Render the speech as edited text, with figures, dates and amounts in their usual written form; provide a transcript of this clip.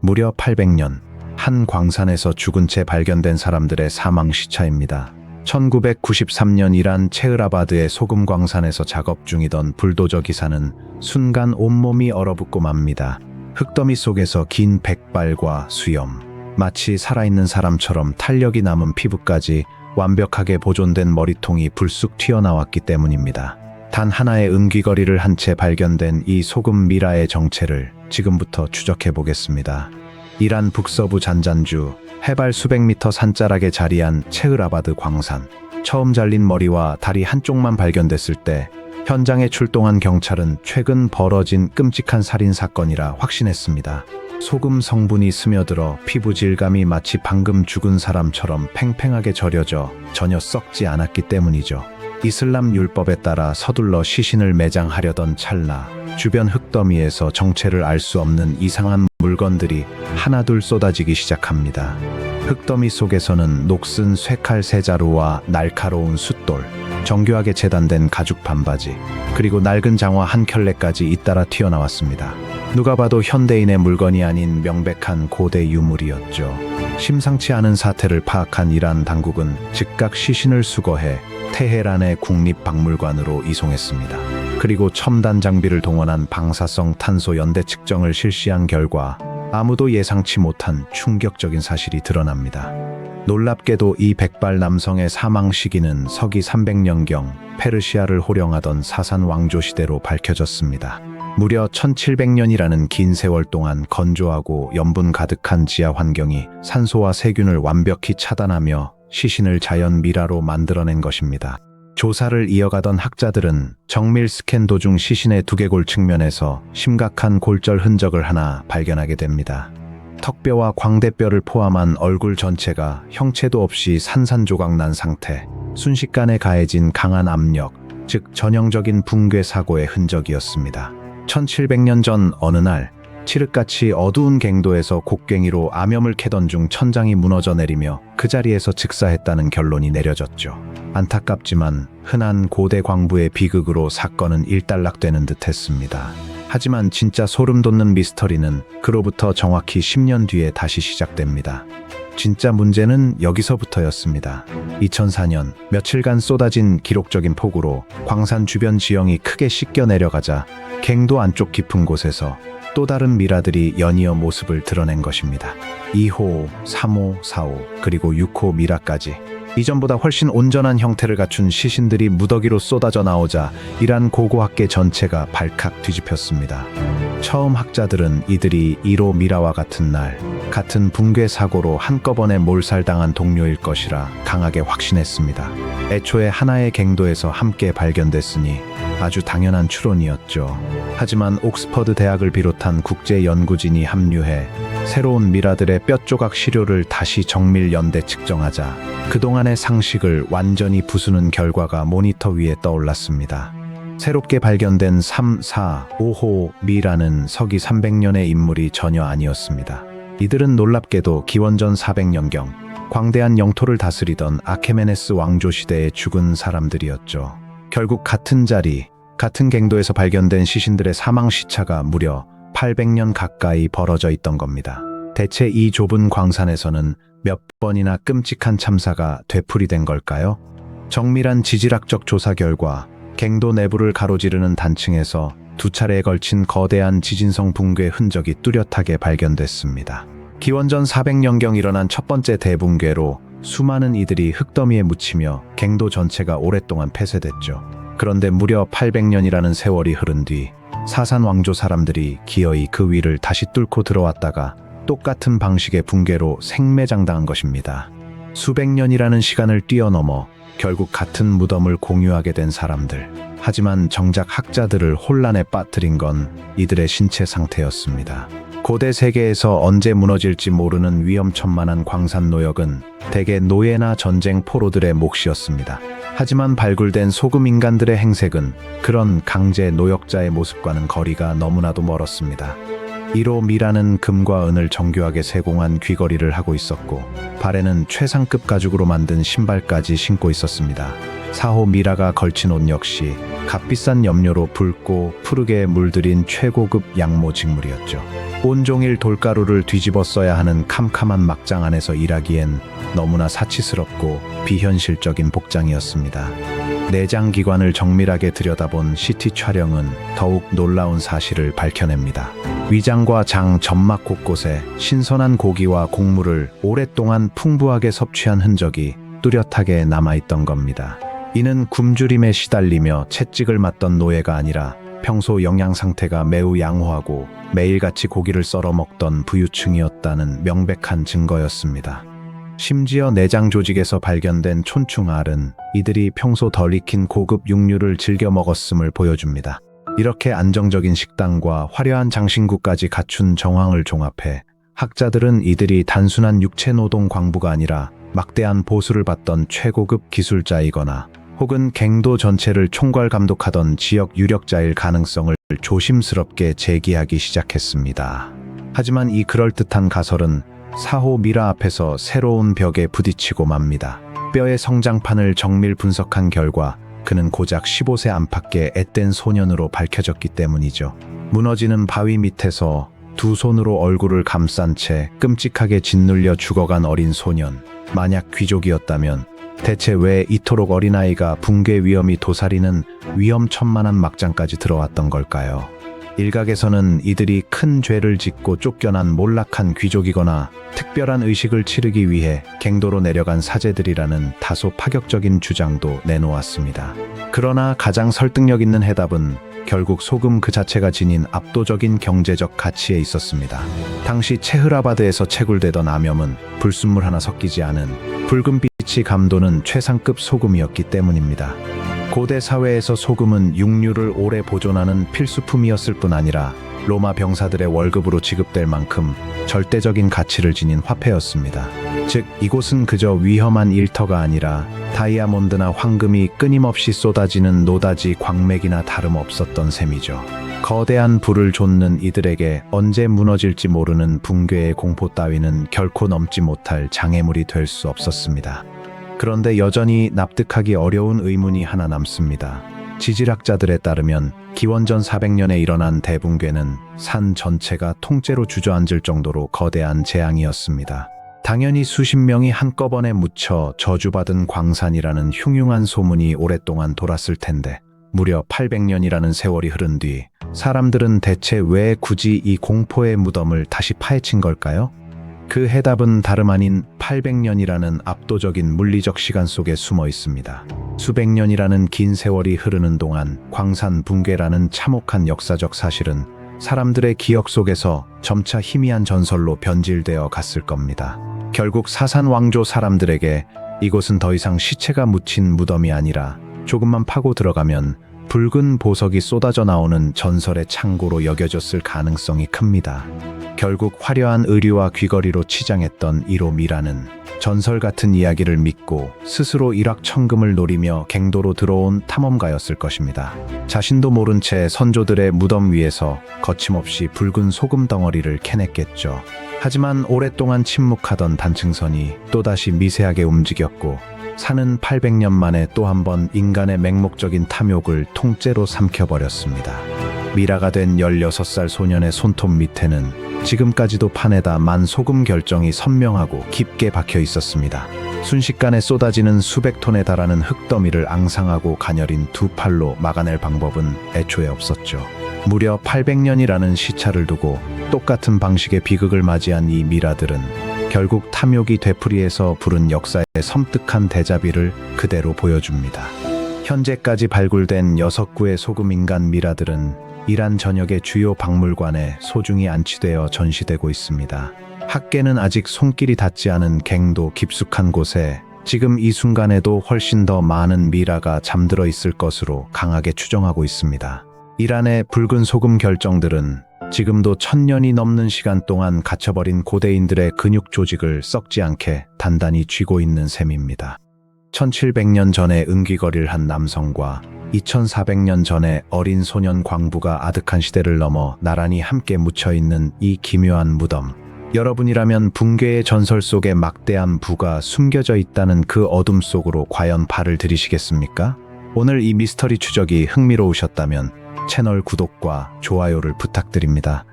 무려 800년, 한 광산에서 죽은 채 발견된 사람들의 사망 시차입니다. 1993년 이란 체흐라바드의 소금 광산에서 작업 중이던 불도저 기사는 순간 온몸이 얼어붙고 맙니다. 흙더미 속에서 긴 백발과 수염, 마치 살아있는 사람처럼 탄력이 남은 피부까지 완벽하게 보존된 머리통이 불쑥 튀어나왔기 때문입니다. 단 하나의 은귀거리를 한 채 발견된 이 소금 미라의 정체를 지금부터 추적해 보겠습니다. 이란 북서부 잔잔주, 해발 수백 미터 산자락에 자리한 체흐라바드 광산. 처음 잘린 머리와 다리 한쪽만 발견됐을 때 현장에 출동한 경찰은 최근 벌어진 끔찍한 살인 사건이라 확신했습니다. 소금 성분이 스며들어 피부 질감이 마치 방금 죽은 사람처럼 팽팽하게 절여져 전혀 썩지 않았기 때문이죠. 이슬람 율법에 따라 서둘러 시신을 매장하려던 찰나 주변 흙더미에서 정체를 알 수 없는 이상한 물건들이 하나둘 쏟아지기 시작합니다. 흙더미 속에서는 녹슨 쇠칼 세 자루와 날카로운 숫돌, 정교하게 재단된 가죽 반바지, 그리고 낡은 장화 한 켤레까지 잇따라 튀어나왔습니다. 누가 봐도 현대인의 물건이 아닌 명백한 고대 유물이었죠. 심상치 않은 사태를 파악한 이란 당국은 즉각 시신을 수거해 테헤란의 국립박물관으로 이송했습니다. 그리고 첨단 장비를 동원한 방사성 탄소 연대 측정을 실시한 결과 아무도 예상치 못한 충격적인 사실이 드러납니다. 놀랍게도 이 백발 남성의 사망 시기는 서기 300년경 페르시아를 호령하던 사산 왕조 시대로 밝혀졌습니다. 무려 1700년이라는 긴 세월 동안 건조하고 염분 가득한 지하 환경이 산소와 세균을 완벽히 차단하며 시신을 자연 미라로 만들어낸 것입니다. 조사를 이어가던 학자들은 정밀 스캔 도중 시신의 두개골 측면에서 심각한 골절 흔적을 하나 발견하게 됩니다. 턱뼈와 광대뼈를 포함한 얼굴 전체가 형체도 없이 산산조각 난 상태, 순식간에 가해진 강한 압력, 즉 전형적인 붕괴 사고의 흔적이었습니다. 1700년 전 어느 날 칠흑같이 어두운 갱도에서 곡괭이로 암염을 캐던 중 천장이 무너져 내리며 그 자리에서 즉사했다는 결론이 내려졌죠. 안타깝지만 흔한 고대 광부의 비극으로 사건은 일단락되는 듯했습니다. 하지만 진짜 소름 돋는 미스터리는 그로부터 정확히 10년 뒤에 다시 시작됩니다. 진짜 문제는 여기서부터였습니다. 2004년 며칠간 쏟아진 기록적인 폭우로 광산 주변 지형이 크게 씻겨 내려가자 갱도 안쪽 깊은 곳에서 또 다른 미라들이 연이어 모습을 드러낸 것입니다. 2호, 3호, 4호, 그리고 6호 미라까지 이전보다 훨씬 온전한 형태를 갖춘 시신들이 무더기로 쏟아져 나오자 이란 고고학계 전체가 발칵 뒤집혔습니다. 처음 학자들은 이들이 1호 미라와 같은 날, 같은 붕괴 사고로 한꺼번에 몰살당한 동료일 것이라 강하게 확신했습니다. 애초에 하나의 갱도에서 함께 발견됐으니 아주 당연한 추론이었죠. 하지만 옥스퍼드 대학을 비롯한 국제 연구진이 합류해 새로운 미라들의 뼈조각 시료를 다시 정밀 연대 측정하자 그동안의 상식을 완전히 부수는 결과가 모니터 위에 떠올랐습니다. 새롭게 발견된 3, 4, 5호 미라는 서기 300년의 인물이 전혀 아니었습니다. 이들은 놀랍게도 기원전 400년경 광대한 영토를 다스리던 아케메네스 왕조 시대에 죽은 사람들이었죠. 결국 같은 자리, 같은 갱도에서 발견된 시신들의 사망 시차가 무려 800년 가까이 벌어져 있던 겁니다. 대체 이 좁은 광산에서는 몇 번이나 끔찍한 참사가 되풀이된 걸까요? 정밀한 지질학적 조사 결과 갱도 내부를 가로지르는 단층에서 두 차례에 걸친 거대한 지진성 붕괴 흔적이 뚜렷하게 발견됐습니다. 기원전 400년경 일어난 첫 번째 대붕괴로 수많은 이들이 흙더미에 묻히며 갱도 전체가 오랫동안 폐쇄됐죠. 그런데 무려 800년이라는 세월이 흐른 뒤 사산 왕조 사람들이 기어이 그 위를 다시 뚫고 들어왔다가 똑같은 방식의 붕괴로 생매장당한 것입니다. 수백 년이라는 시간을 뛰어넘어 결국 같은 무덤을 공유하게 된 사람들. 하지만 정작 학자들을 혼란에 빠뜨린 건 이들의 신체 상태였습니다. 고대 세계에서 언제 무너질지 모르는 위험천만한 광산 노역은 대개 노예나 전쟁 포로들의 몫이었습니다. 하지만 발굴된 소금 인간들의 행색은 그런 강제 노역자의 모습과는 거리가 너무나도 멀었습니다. 1호 미라는 금과 은을 정교하게 세공한 귀걸이를 하고 있었고 발에는 최상급 가죽으로 만든 신발까지 신고 있었습니다. 사호 미라가 걸친 옷 역시 값비싼 염료로 붉고 푸르게 물들인 최고급 양모 직물이었죠. 온종일 돌가루를 뒤집어 써야 하는 캄캄한 막장 안에서 일하기엔 너무나 사치스럽고 비현실적인 복장이었습니다. 내장 기관을 정밀하게 들여다본 CT 촬영은 더욱 놀라운 사실을 밝혀냅니다. 위장과 장 점막 곳곳에 신선한 고기와 곡물을 오랫동안 풍부하게 섭취한 흔적이 뚜렷하게 남아있던 겁니다. 이는 굶주림에 시달리며 채찍을 맞던 노예가 아니라 평소 영양 상태가 매우 양호하고 매일같이 고기를 썰어 먹던 부유층이었다는 명백한 증거였습니다. 심지어 내장 조직에서 발견된 촌충알은 이들이 평소 덜 익힌 고급 육류를 즐겨 먹었음을 보여줍니다. 이렇게 안정적인 식단과 화려한 장신구까지 갖춘 정황을 종합해 학자들은 이들이 단순한 육체노동 광부가 아니라 막대한 보수를 받던 최고급 기술자이거나 혹은 갱도 전체를 총괄 감독하던 지역 유력자일 가능성을 조심스럽게 제기하기 시작했습니다. 하지만 이 그럴듯한 가설은 사호 미라 앞에서 새로운 벽에 부딪히고 맙니다. 뼈의 성장판을 정밀 분석한 결과 그는 고작 15세 안팎의 앳된 소년으로 밝혀졌기 때문이죠. 무너지는 바위 밑에서 두 손으로 얼굴을 감싼 채 끔찍하게 짓눌려 죽어간 어린 소년. 만약 귀족이었다면 대체 왜 이토록 어린아이가 붕괴 위험이 도사리는 위험천만한 막장까지 들어왔던 걸까요? 일각에서는 이들이 큰 죄를 짓고 쫓겨난 몰락한 귀족이거나 특별한 의식을 치르기 위해 갱도로 내려간 사제들이라는 다소 파격적인 주장도 내놓았습니다. 그러나 가장 설득력 있는 해답은 결국 소금 그 자체가 지닌 압도적인 경제적 가치에 있었습니다. 당시 체흐라바드에서 채굴되던 암염은 불순물 하나 섞이지 않은 붉은 빛이 감도는 최상급 소금이었기 때문입니다. 고대 사회에서 소금은 육류를 오래 보존하는 필수품이었을 뿐 아니라 로마 병사들의 월급으로 지급될 만큼 절대적인 가치를 지닌 화폐였습니다. 즉, 이곳은 그저 위험한 일터가 아니라 다이아몬드나 황금이 끊임없이 쏟아지는 노다지 광맥이나 다름없었던 셈이죠. 거대한 불을 좇는 이들에게 언제 무너질지 모르는 붕괴의 공포 따위는 결코 넘지 못할 장애물이 될 수 없었습니다. 그런데 여전히 납득하기 어려운 의문이 하나 남습니다. 지질학자들에 따르면 기원전 400년에 일어난 대붕괴는 산 전체가 통째로 주저앉을 정도로 거대한 재앙이었습니다. 당연히 수십 명이 한꺼번에 묻혀 저주받은 광산이라는 흉흉한 소문이 오랫동안 돌았을 텐데 무려 800년이라는 세월이 흐른 뒤 사람들은 대체 왜 굳이 이 공포의 무덤을 다시 파헤친 걸까요? 그 해답은 다름 아닌 800년이라는 압도적인 물리적 시간 속에 숨어 있습니다. 수백 년이라는 긴 세월이 흐르는 동안 광산 붕괴라는 참혹한 역사적 사실은 사람들의 기억 속에서 점차 희미한 전설로 변질되어 갔을 겁니다. 결국 사산 왕조 사람들에게 이곳은 더 이상 시체가 묻힌 무덤이 아니라 조금만 파고 들어가면 붉은 보석이 쏟아져 나오는 전설의 창고로 여겨졌을 가능성이 큽니다. 결국 화려한 의류와 귀걸이로 치장했던 이로 미라는 전설 같은 이야기를 믿고 스스로 일확천금을 노리며 갱도로 들어온 탐험가였을 것입니다. 자신도 모른 채 선조들의 무덤 위에서 거침없이 붉은 소금 덩어리를 캐냈겠죠. 하지만 오랫동안 침묵하던 단층선이 또다시 미세하게 움직였고 산은 800년 만에 또 한 번 인간의 맹목적인 탐욕을 통째로 삼켜버렸습니다. 미라가 된 16살 소년의 손톱 밑에는 지금까지도 판에다 만 소금 결정이 선명하고 깊게 박혀 있었습니다. 순식간에 쏟아지는 수백 톤에 달하는 흙더미를 앙상하고 가녀린 두 팔로 막아낼 방법은 애초에 없었죠. 무려 800년이라는 시차를 두고 똑같은 방식의 비극을 맞이한 이 미라들은 결국 탐욕이 되풀이해서 부른 역사의 섬뜩한 대자비를 그대로 보여줍니다. 현재까지 발굴된 6구의 소금인간 미라들은 이란 전역의 주요 박물관에 소중히 안치되어 전시되고 있습니다. 학계는 아직 손길이 닿지 않은 갱도 깊숙한 곳에 지금 이 순간에도 훨씬 더 많은 미라가 잠들어 있을 것으로 강하게 추정하고 있습니다. 이란의 붉은 소금 결정들은 지금도 1000년이 넘는 시간 동안 갇혀버린 고대인들의 근육 조직을 썩지 않게 단단히 쥐고 있는 셈입니다. 1700년 전에 은귀거리를 한 남성과 2400년 전에 어린 소년 광부가 아득한 시대를 넘어 나란히 함께 묻혀있는 이 기묘한 무덤. 여러분이라면 붕괴의 전설 속에 막대한 부가 숨겨져 있다는 그 어둠 속으로 과연 발을 들이시겠습니까? 오늘 이 미스터리 추적이 흥미로우셨다면 채널 구독과 좋아요를 부탁드립니다.